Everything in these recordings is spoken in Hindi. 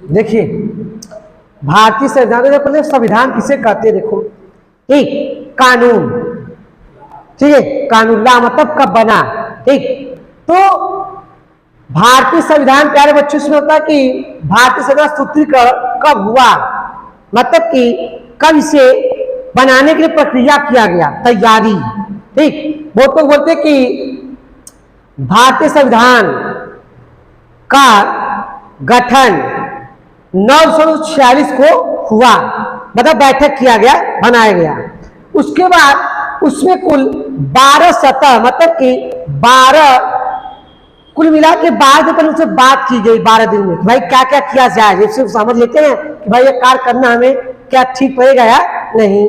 देखिए भारतीय संविधान में पहले संविधान किसे कहते हैं, देखो ठीक, कानून, ठीक है, कानून ला मतलब कब बना, ठीक। तो भारतीय संविधान प्यारे बच्चों से होता है कि भारतीय संविधान सूत्रीकरण कब हुआ, मतलब कि कब इसे बनाने के लिए प्रक्रिया किया गया, तैयारी, ठीक। वो तो बोलते कि भारतीय संविधान का गठन 946 को हुआ, मतलब बैठक किया गया, बनाया गया। उसके बाद उसमें कुल 12 सतह, मतलब कि 12 कुल मिला के 12 दिन पहले उससे बात की गई 12 दिन में, भाई क्या क्या किया जाए, जैसे समझ लेते हैं कि भाई ये कार्य करना हमें क्या ठीक पड़ेगा या नहीं,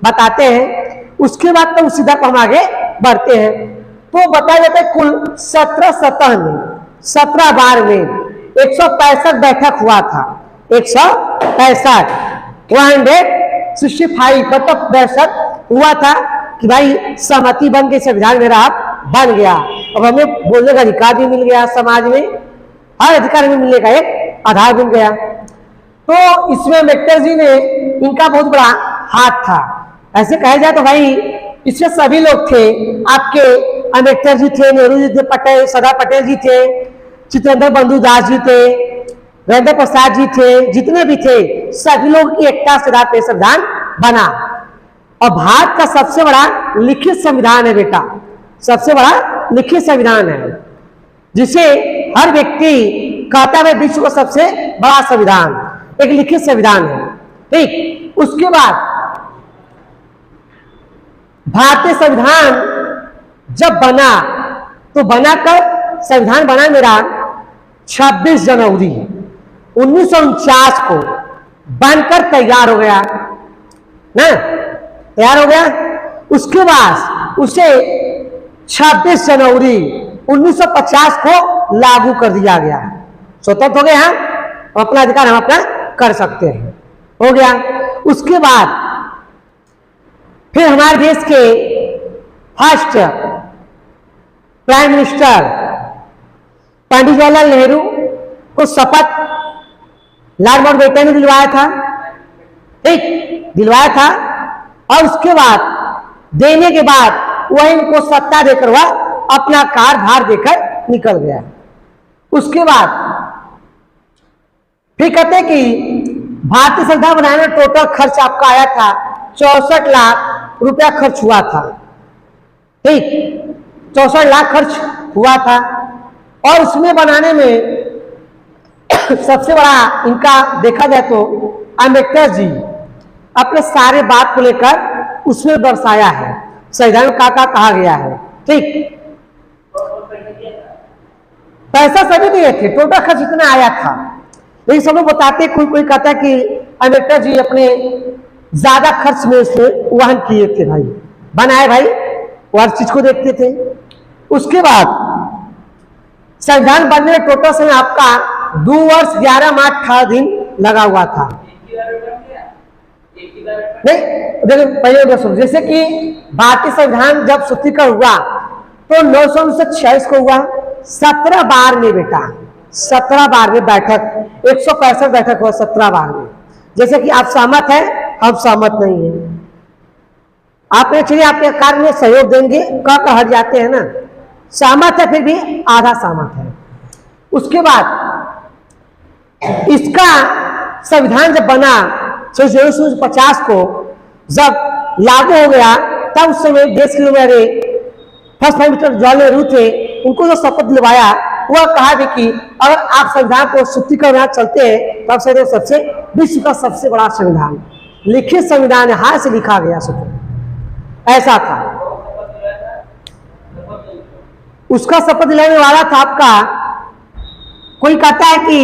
बताते हैं। उसके बाद तो सीधा हम आगे बढ़ते हैं। तो बताया जाता है कुल 17 सतह में 17 बार में 165 बैठक हुआ था, 165 165 मतलब बैठक हुआ था कि भाई सहमति बन के संविधान मेरा आप बन गया। अब हमें बोलने का अधिकार भी मिल गया, समाज में हर अधिकार में मिलने का एक आधार मिल गया। तो इसमें अम्बेडकर जी ने, इनका बहुत बड़ा हाथ था, ऐसे कहा जाए तो भाई इसमें सभी लोग थे। आपके अम्बेडकर जी थे, नेहरू जी थे, पटेल सरदार पटेल जी थे, चित्रेंद्र बंधु दास जी थे, राजेंद्र प्रसाद जी थे, जितने भी थे सभी लोग की एकता से आधार पर संविधान बना। और भारत का सबसे बड़ा लिखित संविधान है बेटा, सबसे बड़ा लिखित संविधान है, जिसे हर व्यक्ति कहता है विश्व का सबसे बड़ा संविधान एक लिखित संविधान है, ठीक। उसके बाद भारतीय संविधान जब बना तो बना कर संविधान बना मेरा 26 जनवरी 1949 को बनकर तैयार हो गया ना, तैयार हो गया। उसके बाद उसे 26 जनवरी 1950 को लागू कर दिया गया, स्वतंत्र हो गए हम, अपना अधिकार हम अपना कर सकते हैं, हो गया। उसके बाद फिर हमारे देश के first prime minister Pandit Jawaharlal Nehru को शपथ लाल माउंटबेटन ने दिलवाया था, ठीक, दिलवाया था। और उसके बाद देने के बाद वह इनको सत्ता देकर वह अपना कार्यभार देकर निकल गया। उसके बाद फिर कहते हैं कि भारतीय संविधान बनाने में टोटल खर्च आपका आया था 64 लाख रुपया खर्च हुआ था, ठीक, 64 लाख खर्च हुआ था। और उसमें बनाने में सबसे बड़ा इनका देखा जाए तो अम्बेडकर जी अपने सारे बात को लेकर उसमें दर्शाया है, संविधान का कहा गया है, ठीक। पैसा सभी दिए थे, टोटल खर्च इतना आया था, लेकिन सब लोग बताते, कोई कोई कहता है कि अम्बेडकर जी अपने ज्यादा खर्च में से वहन किए थे, भाई बनाए, भाई वो हर चीज को देखते थे। उसके बाद संविधान बनने में टोटल समय आपका 2 वर्ष 11 माह 18 दिन लगा हुआ था। नहीं देखो पहले सुनो, जैसे कि भारतीय संविधान जब सूत्रीकरण हुआ तो 946 को हुआ, 17 बार में बेटा, 17 बार में बैठक, 165 बैठक हुआ 17 बार में। जैसे कि आप सहमत हैं, हम सहमत नहीं है, आपने चलिए आपके कार्य में सहयोग देंगे, कह हट जाते हैं ना, सहमत है फिर भी आधा सहमत है। उसके बाद इसका संविधान जब बना 1950 को जब लागू हो गया, तब उस समय देश के मेरे first prime minister Jawaharlal Nehru थे, उनको जो शपथ दिलवाया वह कहा भी कि अगर आप संविधान को सूत्रीकरण चलते हैं तब से सबसे विश्व का सबसे बड़ा संविधान, लिखित संविधान हाथ से लिखा गया सूत्र, ऐसा था। उसका शपथ दिलाने वाला था आपका, कोई कहता है कि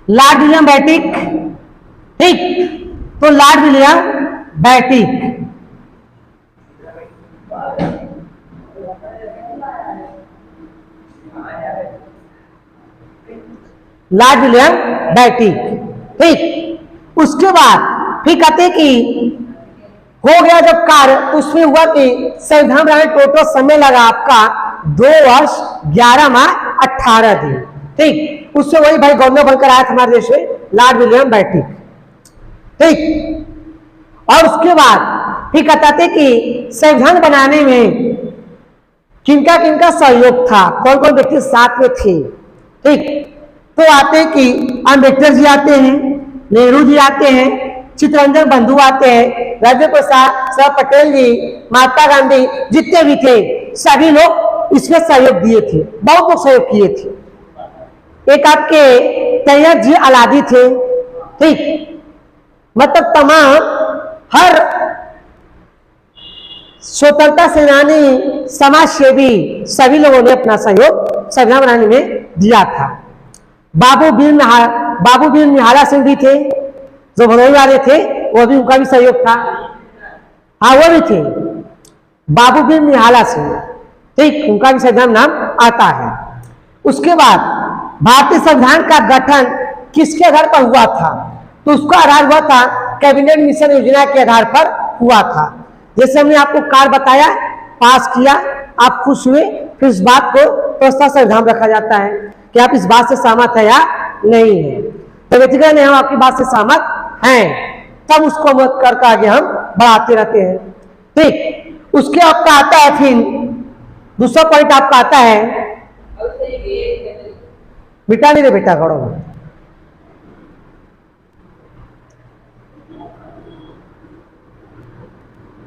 लॉर्ड विलियम बेंटिक, ठीक, तो Lord William Bentinck Lord William Bentinck, ठीक। उसके बाद फिर कहते कि हो गया जब कार्य, तो उसमें हुआ कि संविधान बनाने टोटल समय लगा आपका 2 वर्ष 11 माह 18 दिन, ठीक। उससे वही भाई गवर्नर बनकर आया था हमारे देश में, लॉर्ड विलियम बेंटिक। ठीक, और उसके बाद फिर बताते कि संविधान बनाने में किनका किनका सहयोग था, कौन कौन व्यक्ति साथ में थे। ठीक, तो आते हैं कि अम्बेडकर जी आते हैं, नेहरू जी आते हैं, चित्तरंजन बंधु आते हैं, राजेंद्र प्रसाद, सरदार पटेल जी, महात्मा गांधी, जितने भी थे सभी लोग इसमें सहयोग दिए थे, बहुत लोग सहयोग किए थे। एक आपके तैयब जी अलादी थे। ठीक, मतलब तमाम हर स्वतंत्रता सेनानी, समाज सेवी सभी लोगों ने अपना सहयोग संविधान बनाने में दिया था। बाबू वीर निहारा सिंह भी थे जो भदोही वाले थे, वो भी उनका भी सहयोग था। हाँ, वो भी थे बाबू वीर निहारा सिंह। ठीक, उनका भी संविधान नाम आता है। उसके बाद भारतीय संविधान का गठन किसके आधार पर हुआ था, तो उसका आधार हुआ था कैबिनेट मिशन योजना के आधार पर हुआ था। जैसे हमने आपको कार्य बताया, पास किया, आप खुश हुए, फिर इस बात को प्रस्ताव संविधान रखा जाता है कि आप इस बात से सहमत है या नहीं है। तो व्यक्तिगत नहीं, हम आपकी बात से सहमत हैं, तब उसको मत कर आगे हम बढ़ाते रहते हैं। ठीक, उसके आपका आता है, फिर दूसरा पॉइंट आपका आता है, बेटा नहीं रे बेटा करो,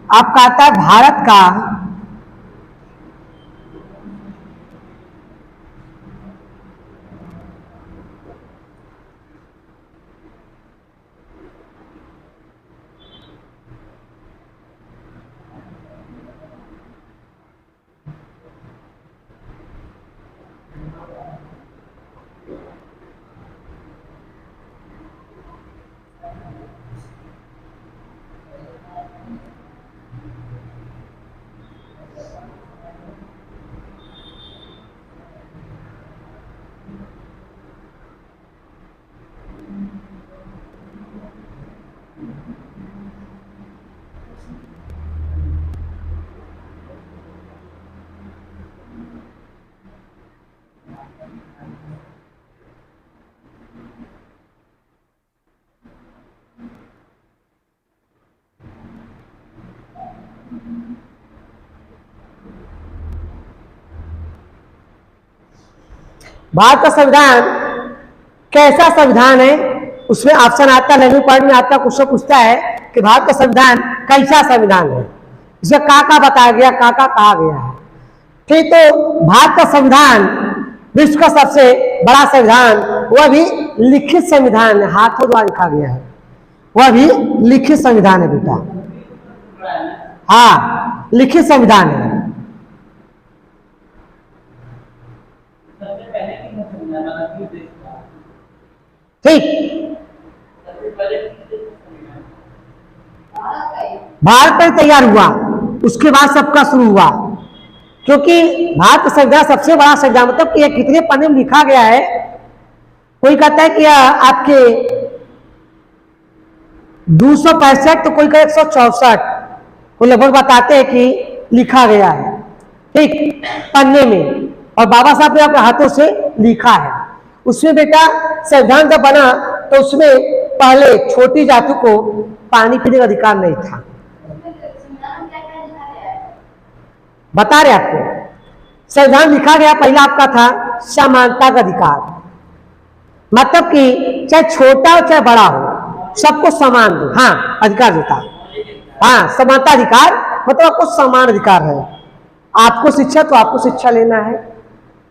आपका आता है भारत का भारत का संविधान कैसा संविधान है, उसमें ऑप्शन आता है, लैंग्वेज पॉइंट में आपका क्वेश्चन पूछता है कि भारत का संविधान कैसा संविधान है, इसमें का बताया गया, का कहा गया है। ठीक, तो भारत का संविधान विश्व का सबसे बड़ा संविधान, वह भी लिखित संविधान है, हाथों द्वारा लिखा गया है, वह भी लिखित संविधान है बेटा। हाँ, लिखित संविधान है। ठीक, भारत पर तैयार हुआ, उसके बाद सबका शुरू हुआ, क्योंकि भारत का संविधान सबसे बड़ा संविधान, मतलब कि कितने पन्ने में लिखा गया है। कोई कहता है कि आपके 265, तो कोई कहता है 164, वो लगभग बताते हैं कि लिखा गया है। ठीक, पन्ने में, और बाबा साहब ने अपने हाथों से लिखा है। उसमें बेटा संविधान जब बना तो उसमें पहले छोटी जाति को पानी पीने का अधिकार नहीं था। बता रहे आपको, संविधान लिखा गया पहला आपका था समानता का अधिकार, मतलब कि चाहे छोटा हो चाहे बड़ा हो सबको समान दो। हाँ, अधिकार देता, हाँ, समानता अधिकार, मतलब आपको समान अधिकार है। आपको शिक्षा तो आपको शिक्षा लेना है,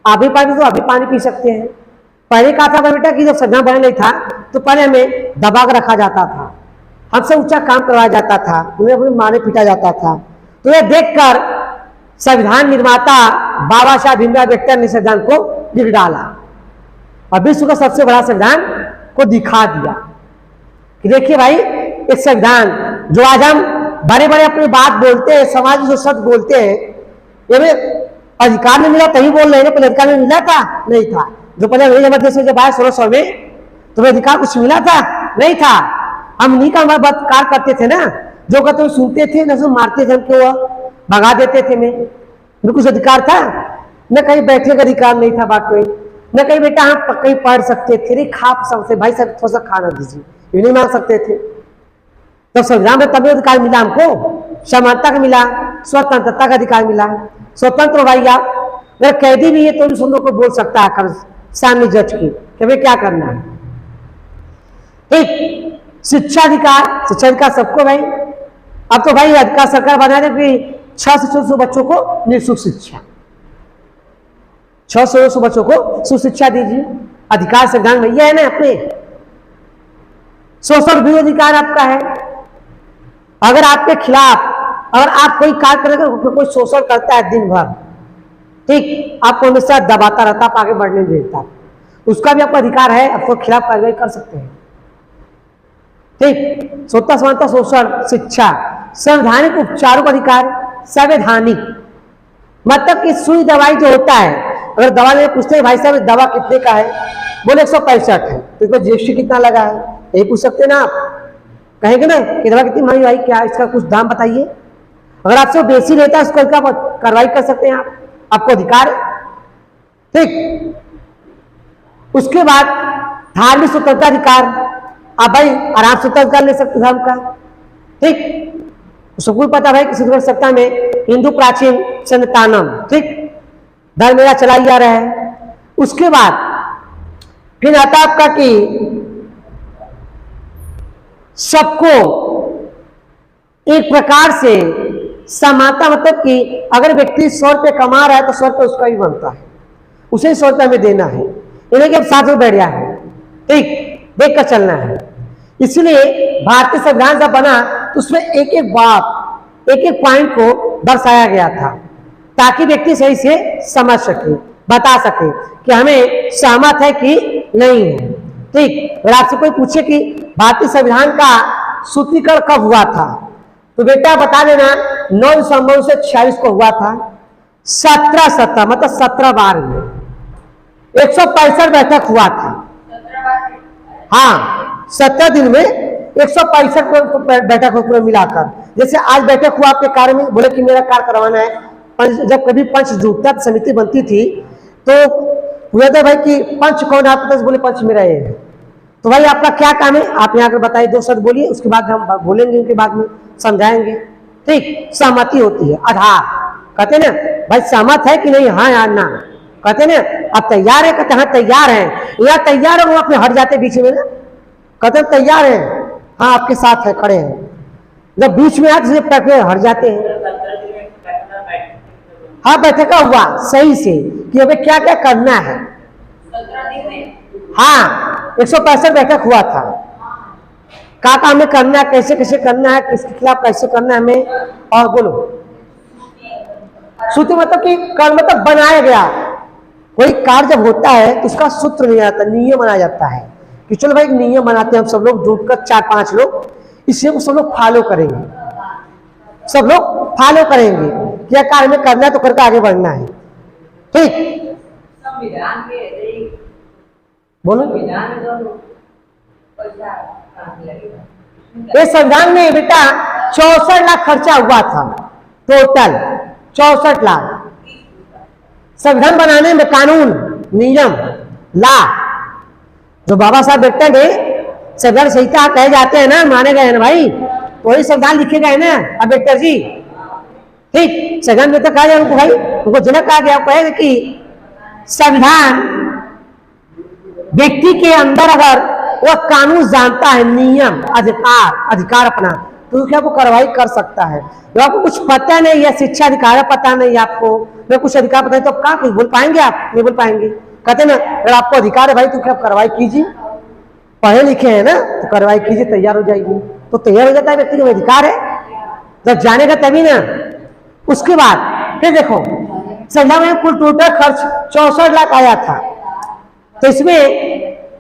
आप भी पानी तो आप भी पानी पी सकते हैं। पहले कहा था बेटा कि जब संविधान बना नहीं था तो पहले हमें दबा कर रखा जाता था, हमसे ऊंचा काम करवाया जाता था, उन्हें अपने मारे पीटा जाता था। तो यह देखकर संविधान निर्माता बाबा साहब भीमराव अम्बेडकर ने संविधान को लिख डाला और विश्व का सबसे बड़ा संविधान को दिखा दिया कि देखिए भाई, एक संविधान जो आज हम बड़े बड़े अपनी बात बोलते हैं, समाज जो शब्द बोलते हैं, ये अधिकार नहीं मिला तभी बोल रहे हैं, पहले अधिकार नहीं मिला था, नहीं था। जो पहले अंग्रेज हमारे देश में जब आए 1600 में, तो अधिकार कुछ मिला था, नहीं था। हम नहीं का हमारा बलात्कार करते थे ना, जो कहते हैं सुनते थे, न सुन मारते थे, हमको भगा देते थे। में कुछ अधिकार था न, कहीं बैठने का अधिकार नहीं था बात में, न कहीं बेटा हम कहीं पढ़ सकते थे, नहीं खा सकते, भाई साहब थोड़ा सा खाना दीजिए, ये नहीं मांग सकते थे। तो संविधान में तभी अधिकार मिला हमको, समानता का मिला, स्वतंत्रता का अधिकार मिला, स्वतंत्र भाई आप। अगर कैदी भी है तो भी सुनने को बोल सकता है कर सामने जज की कि भाई क्या करना है। एक शिक्षा अधिकार सबको भाई। अब तो भाई अधिकार सरकार बना दे कि 600 बच्चों को निःशुल्क शिक्षा, 600 बच्चों को सुशिक्षा दीजिए। अधिकार संविधान भैया है ना अपने। शोषण विरोधी अधिकार आपका है। अगर आपके खिलाफ अगर आप कोई कार्य करेंगे, कोई शोषण करता है दिन भर, ठीक, आपको हमेशा दबाता रहता, आप आगे बढ़ने नहीं देता, उसका भी आपका अधिकार है, आपको खिलाफ कार्रवाई कर सकते हैं। ठीक, स्वतंत्रता समानता शोषण शिक्षा। संवैधानिक उपचारों का अधिकार, संवैधानिक मतलब कि सुई दवाई जो होता है, अगर दवा लेने पूछते हैं भाई साहब दवा कितने का है, बोले 165 है, तो इसमें जीएसटी कितना लगा है, यही पूछ सकते हैं ना आप। कहेंगे ना कि दवा कितनी महंगी भाई, क्या इसका कुछ दाम बताइए। अगर आपसे बेसी लेता है उसको क्या कार्रवाई कर सकते हैं आप, आपको अधिकार है। ठीक, उसके बाद धार्मिक स्वतंत्रता अधिकार, आप भाई आराम से स्वतंत्रता ले सकते धर्म का। ठीक, सबको पता भाई किसी सत्ता में हिंदू प्राचीन सनातनम, ठीक, धर्म मेरा चलाई जा रहा है। उसके बाद फिर आता आपका कि सबको एक प्रकार से समानता, मतलब कि अगर व्यक्ति 100 रुपये कमा रहा है तो 100 रुपये उसका ही बनता है, उसे 100 रुपये हमें देना है, इन्हें कि अब साथ में बैठ गया है। ठीक, देख कर चलना है। इसलिए भारतीय संविधान जब बना तो उसमें एक एक बात, एक एक पॉइंट को दर्शाया गया था ताकि व्यक्ति सही से समझ सके, बता सके कि हमें सहमत है कि नहीं है। ठीक, अगर आपसे कोई पूछे कि भारतीय संविधान का सूत्रीकरण कब हुआ था, तो बेटा बता देना 9 दिसंबर 1946 को हुआ था। 17 मतलब 17 बार में 165 बैठक हुआ था। हाँ, 17 दिन में 165 बैठक हो पूरा मिलाकर। जैसे आज बैठक हुआ आपके कार्य में, बोले कि मेरा कार्य करवाना है। जब कभी पंच जुटता समिति बनती थी तो हुआ था भाई कि पंच कौन है आपके पास, बोले पंच मेरा ये है। तो भाई आपका क्या काम है, आप यहाँ कर बताइए, 2 शब्द बोलिए, उसके बाद हम बोलेंगे, उनके बाद में समझाएंगे। ठीक, सहमति होती है, आधार कहते ना भाई सहमत है कि नहीं, हाँ या ना, कहते ना आप तैयार है, कहते हाँ तैयार है, या तैयार है, वो अपने हट जाते बीच में ना, कहते तैयार है, हाँ आपके साथ है, खड़े हैं, जब बीच में आते हट जाते हैं। हाँ बैठक हुआ सही से कि हमें क्या क्या करना है। हाँ 165 बैठक हुआ था, क्या काम हमें करना है, कैसे कैसे करना है, किसके खिलाफ कैसे करना है हमें, और बोलो सूत्र मतलब कि कर मतलब बनाया गया। कोई कार्य जब होता है तो उसका सूत्र नहीं आता, नियम बनाया जाता है कि चलो भाई नियम बनाते हैं हम सब लोग जुटकर 4-5 लोग, इसे सब लोग फॉलो करेंगे, सब लोग फॉलो करेंगे क्या कार्य में करना है तो करके आगे बढ़ना है। ठीक, बोलो ये संविधान में बेटा 64 लाख खर्चा हुआ था, टोटल 64 लाख संविधान बनाने में, कानून नियम ला जो बाबा साहब बेटा ने संविधान संहिता कहे जाते हैं ना, माने गए हैं ना भाई, तो वही संविधान लिखे गए ना अम्बेडकर जी। ठीक, संविधान में तो कहा जाए उनको भाई, उनको जनक कहा गया, कहेगा कि संविधान व्यक्ति के अंदर अगर वह कानून जानता है, नियम अधिकार अपना, तो क्या वो कार्रवाई कर सकता है। तो आपको कुछ पता नहीं या शिक्षा अधिकार पता नहीं आपको, मैं कुछ अधिकार पता है तो क्या कुछ बोल पाएंगे आप, नहीं बोल पाएंगे। कहते ना अगर आपको अधिकार है भाई तो क्या कार्रवाई कीजिए, पढ़े लिखे हैं ना तो कार्रवाई कीजिए, तैयार हो जाएगी, तो तैयार हो जाता है व्यक्ति का अधिकार है, जब जानेगा तभी ना। उसके बाद फिर देखो संविधान में कुल टोटल खर्च 64 लाख आया था, तो इसमें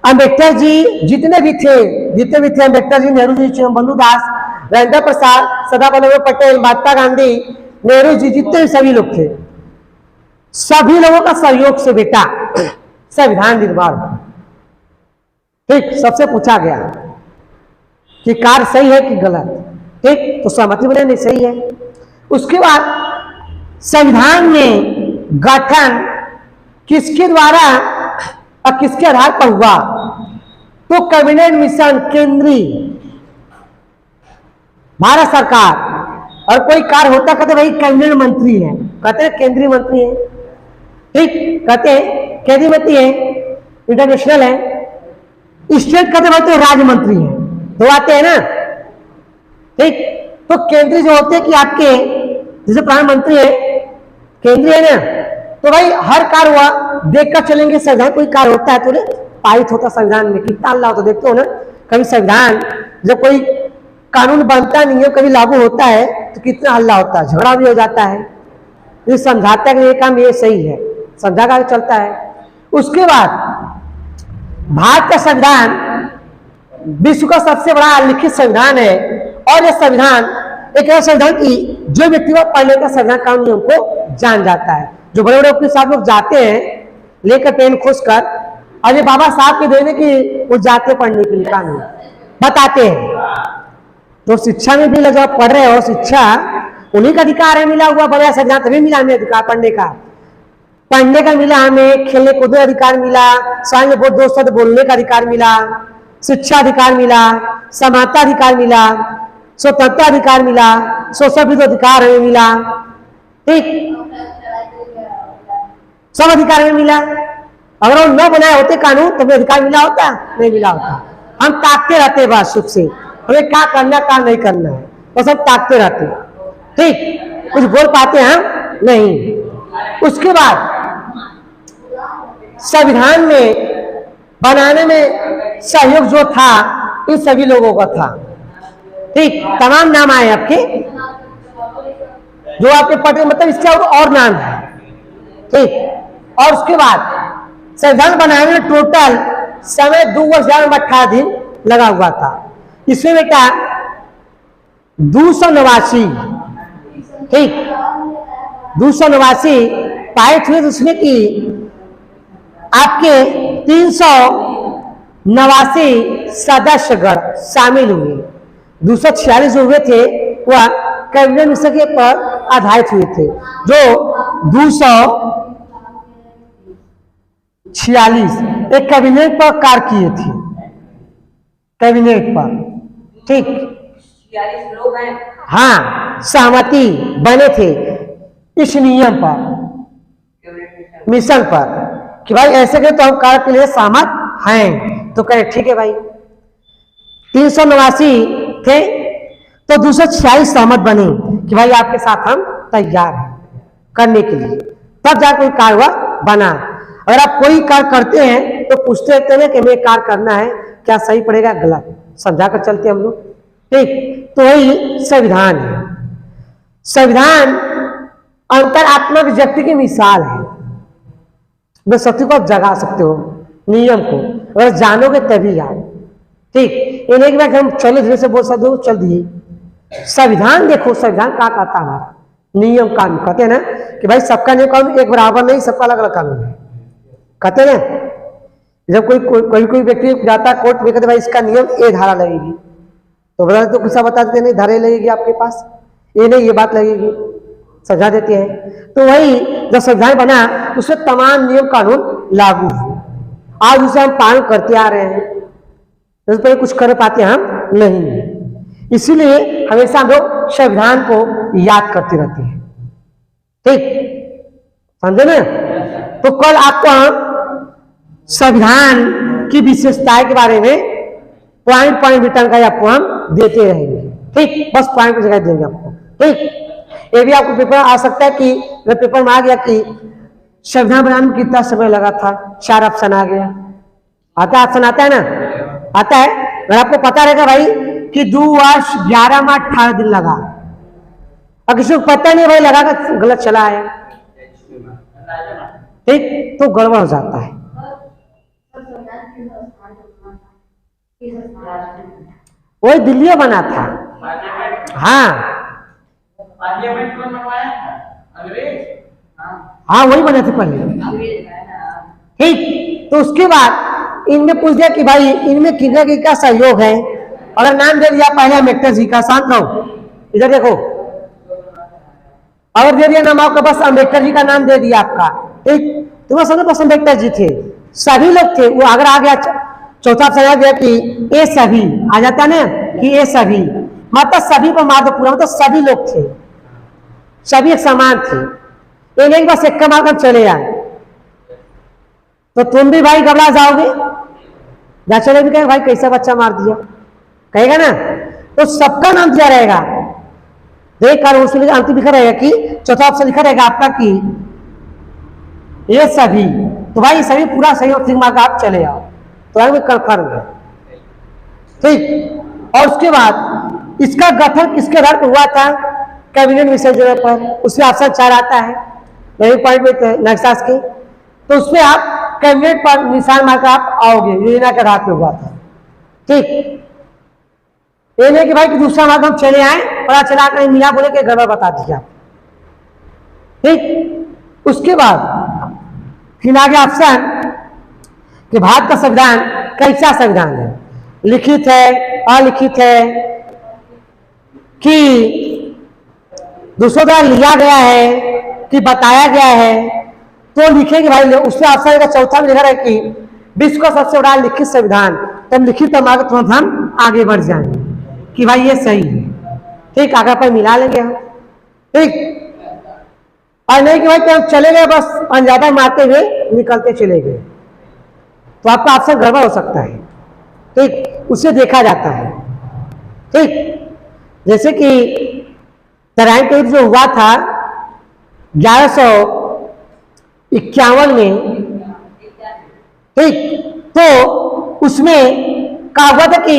अम्बेडकर जी जितने भी थे अम्बेडकर जी, नेहरू जी, बंधु दास, राजेंद्र प्रसाद, सरदार वल्लभ भाई पटेल, महात्मा गांधी, नेहरू जी, जितने सभी लोग थे, सभी लोगों का सहयोग से बेटा संविधान निर्माण। ठीक, सबसे पूछा गया कि कार्य सही है कि गलत। ठीक, तो सहमति बने नहीं सही है। उसके बाद संविधान में गठन किसके द्वारा और किसके आधार पर हुआ? तो कैबिनेट मिशन केंद्रीय भारत सरकार, और कोई कार्य होता कहते भाई कैबिनेट मंत्री है, कहते हैं केंद्रीय मंत्री है, ठीक, कहते हैं केंद्रीय मंत्री है, इंटरनेशनल है, स्टेट कहते भाई तो राज्य मंत्री है, दो आते हैं ना, ठीक। तो केंद्रीय जो होते हैं कि आपके जैसे प्रधानमंत्री है, केंद्रीय है ना, तो भाई हर कार्य हुआ देखकर चलेंगे। संविधान कोई कार्य होता है तो पारित होता संविधान में, कितना हल्ला होता देखते हो ना, कभी संविधान जब कोई कानून बनता नहीं है, कभी लागू होता है तो कितना हल्ला होता है, झगड़ा भी हो जाता है, ये समझाता है कि ये काम ये सही है, समझा कर चलता है। उसके बाद भारत का संविधान विश्व का सबसे बड़ा लिखित संविधान है, और यह संविधान एक ऐसा संविधान की जो व्यक्ति को पढ़ने का संविधान कानून नियम को जान जाता है। जो बड़े बड़े वकील साहब लोग जाते हैं लेकर पेन खोज कर, और ये बाबा साहब के देने की वो जाते पढ़ने के लिए कानून बताते हैं। तो शिक्षा में भी जब पढ़ रहे हो, शिक्षा उन्हीं का अधिकार है, मिला हुआ बड़ा संविधान तभी मिला हमें अधिकार पढ़ने का मिला, हमें खेलने कूदने का अधिकार मिला, सामने बहुत दोस्तों से बोलने का अधिकार मिला, शिक्षा अधिकार मिला, समानता अधिकार मिला, स्वतंत्रता अधिकार मिला, सोशल अधिकार हमें मिला, ठीक, सब अधिकार हमें मिला। अगर वो न बनाए होते कानून तो हमें अधिकार मिला होता? नहीं मिला होता। हम ताकते रहते हैं बात सुख से, हमें क्या करना क्या नहीं करना है, वो सब ताकते रहते, ठीक, कुछ बोल पाते हैं हम नहीं। उसके बाद संविधान में बनाने में सहयोग जो था इन सभी लोगों का था, ठीक, तमाम नाम आए आपके जो आपके पढ़े, मतलब इसके और नाम है, ठीक। और उसके बाद संविधान बनाने में टोटल समय 2 वर्ष 18 दिन लगा हुआ था। इसमें बेटा 289, ठीक, 289 पारित हुए, उसमें कि आपके 389 सदस्यगण शामिल हुए। 246 जो हुए थे वह कैबिनेट मिशन के पर आधारित हुए थे, जो 246 एक कैबिनेट पर कार्य किए थे, कैबिनेट पर, ठीक, 46 लोग हैं, हाँ, सहमति बने थे इस नियम पर, मिशन पर, कि भाई ऐसे के तो हम कार्य के लिए सहमत हैं। तो कहे ठीक है भाई, 389 थे तो 246 सहमत बने कि भाई आपके साथ हम तैयार हैं करने के लिए, तब जाकर कोई कार्य बना। अगर आप कोई कार्य करते हैं तो पूछते रहते हैं कि हमें कार्य करना है, क्या सही पड़ेगा गलत, समझा कर चलते हम लोग, ठीक। तो वही संविधान है। संविधान अंतरात्मा व्यक्ति की मिसाल है, वे शक्ति को आप जगा सकते हो, नियम को अगर जानोगे तभी आओ, ठीक। इन्हें कि हम चलो धीरे से बोल सकते हो, चल दिए। संविधान देखो, संविधान क्या कहता हमारा नियम कानून, कहते हैं ना कि भाई सबका नियम कानून एक बराबर नहीं, सबका अलग अलग कानून है, कहते हैं ना। जब कोई व्यक्ति जाता है कोर्ट में, कहते भाई इसका नियम ये धारा लगेगी, तो बता तो किसा बता देते नहीं, धारा लगेगी आपके पास, ये नहीं ये बात लगेगी, सजा देते हैं। तो वही जब संविधान बना उसमें तमाम नियम कानून लागू हुए, आज उसे हम पालन करते आ रहे हैं, इस पर कुछ कर पाते हम नहीं, इसीलिए हमेशा हम लोग संविधान को याद करते रहते हैं, ठीक, समझे ना। तो कल आपको हम संविधान की विशेषताएं के बारे में पॉइंट रिटर्न का आपको हम देते रहेंगे, ठीक, बस पॉइंट की जगह देंगे आपको, ठीक। ये भी आपको पेपर आ सकता है कि पेपर में आ गया कि संविधान बनाने में कितना समय लगा था, 4 ऑप्शन आ गया, आता ऑप्शन आता है ना, आता है। अगर आपको पता रहेगा भाई कि 2 वर्ष 11 माह 18 दिन लगा, और किसी को पता नहीं भाई लगा कर गलत चला आया, ठीक, तो गड़बड़ हो जाता है। वही दिल्ली बना था, हाँ हाँ वही बने थे पहले, ठीक। तो उसके बाद इनमें पूछ दिया कि भाई इनमें किसका किसका सहयोग है, अगर नाम दे दिया पहले अम्बेडकर जी का, शांत रहो, इधर देखो, अगर दे दिया नाम आपका, बस अम्बेडकर जी का नाम दे दिया आपका, ठीक, तुम्हें समझो बस अम्बेडकर जी थे, सभी लोग थे, वो अगर आ गया चौथा ऑप्शन आ गया कि ए सभी आ जाता ना कि ए सभी, मतलब सभी को मार दो पूरा, मतलब सभी लोग थे, सभी एक समान थे। ये नहीं बस एक मार कर चले आए, तो तुम भी भाई घबरा जाओगे, जा चले भी कहेंगे भाई कैसा बच्चा मार दिया, कहेगा ना, तो सबका नाम दिया रहेगा। देख कर उसमें अंतिम लिखा रहेगा कि चौथा ऑप्शन लिखा रहेगा आपका कि ये सभी, तो भाई सभी पूरा सही और ठीक मार्क आप चले आओ, तो भाई कंफर्म है। ठीक, और उसके बाद इसका गठन किसके आधार पर हुआ था? कैबिनेट विसर्जन पर, उसमें ऑप्शन 4 आता है, यही पॉइंट में नक्सास के, तो उसमें आप कैबिनेट पर निशान मार कर आप आओगे, योजना के आधार पर हुआ था। ठीक, ये नहीं कि भाई कि दूसरा मार्ग हम चले आए, पता चला कहीं मिला बोले कि गड़बड़ बता दिया। ठीक, उसके बाद फिर आगे ऑप्शन कि भारत का संविधान कैसा संविधान है, लिखित है, अलिखित है, कि दूसरों द्वारा लिया गया है कि बताया गया है, तो लिखेंगे भाई। उससे ऑप्शन का चौथा में लिखा है कि विश्व का सबसे बड़ा लिखित संविधान, तब लिखित तुरंत हम आगे बढ़ जाएंगे कि भाई ये सही है। ठीक, आगे पर मिला लेंगे हम। ठीक, और नहीं कि भाई कि हम चले गए बस अंजादा मारते हुए निकलते चले गए, तो आपका ऑप्शन गड़बड़ हो सकता है। ठीक, उससे देखा जाता है। ठीक, जैसे कि तराइन का युद्ध जो हुआ था 1151 में, ठीक, तो उसमें कहा हुआ था कि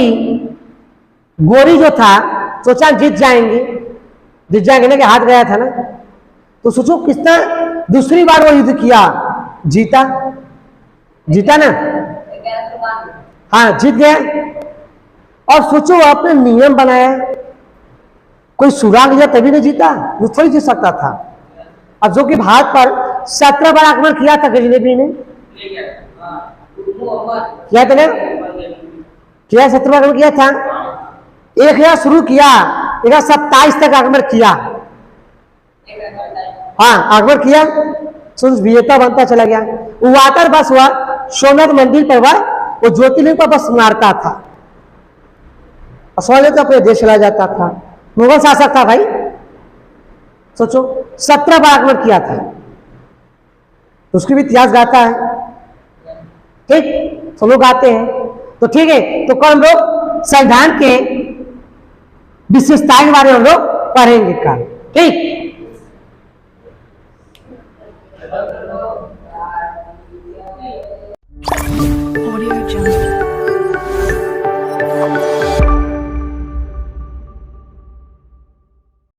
गोरी जो था सोचा जीत जाएंगे ना, कि हाथ गया था ना, तो सोचो कितना दूसरी बार वो युद्ध किया, जीता ना, हाँ जीत गया। और सोचो आपने नियम बनाया, कोई सुराग लिया तभी नहीं जीता, वो थोड़ी जीत सकता था। अब जो कि भारत पर 17 बार आक्रमण किया था गजनवी ने, किया था ना, किया 17 बार आक्रमण किया था, 1000 शुरू किया, 1027 तक आक्रमण किया, हाँ आक्रमण किया, विजेता बनता चला गया। वो आकर बस हुआ सोमनाथ मंदिर पर हुआ, वो ज्योतिर्लिंग पर बस मारता था और सोने तो अपने देश चला जाता था। मुगल शासक था भाई, सोचो 17 बार आक्रमण किया था, तो उसकी भी इतिहास गाता है। ठीक, सब लोग गाते हैं, तो ठीक है, तो कल हम लोग संविधान के विशेषताएं के बारे में हम लोग पढ़ेंगे कल। ठीक, Audio Jungle.